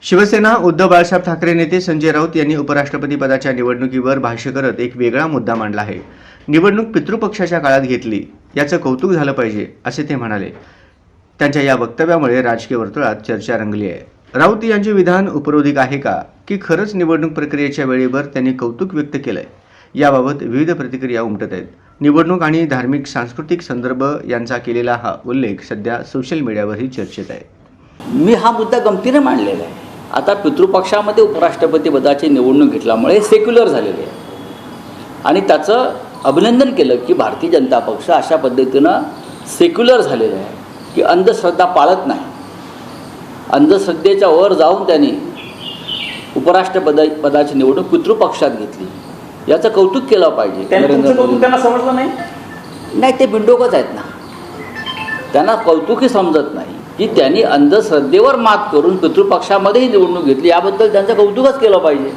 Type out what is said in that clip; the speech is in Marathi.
शिवसेना उद्धव बाळासाहेब ठाकरे नेते संजय राऊत यांनी उपराष्ट्रपती पदाच्या निवडणुकीवर भाष्य करत एक वेगळा मुद्दा मांडला आहे. निवडणूक पितृपक्षाच्या काळात घेतली, याचं कौतुक झालं पाहिजे असे ते म्हणाले. त्यांच्या या वक्तव्यामुळे राजकीय वर्तुळात चर्चा रंगली आहे. राऊत यांचे विधान उपरोधिक आहे का, की खरंच निवडणूक प्रक्रियेच्या वेळेवर त्यांनी कौतुक व्यक्त केलंय, याबाबत विविध प्रतिक्रिया उमटत आहेत. निवडणूक आणि धार्मिक सांस्कृतिक संदर्भ यांचा केलेला हा उल्लेख सध्या सोशल मीडियावरही चर्चेत आहे. मी हा मुद्दा गमतीने मांडलेला आहे. आता पितृपक्षामध्ये उपराष्ट्रपती पदाची निवडणूक घेतल्यामुळे सेक्युलर झालेले आहे आणि त्याचं अभिनंदन केलं की भारतीय जनता पक्ष अशा पद्धतीनं सेक्युलर झालेलं आहे की अंधश्रद्धा पाळत नाही. अंधश्रद्धेच्या वर जाऊन त्यांनी पदाची निवडणूक पितृपक्षात घेतली, याचं कौतुक केलं पाहिजे. त्यांना समजलं नाही, ते बिंडोकच आहेत ना. त्यांना कौतुकही समजत नाही की त्यांनी अंधश्रद्धेवर मात करून पितृपक्षामध्येही निवडणूक घेतली, याबद्दल त्यांचं कौतुकच केलं पाहिजे.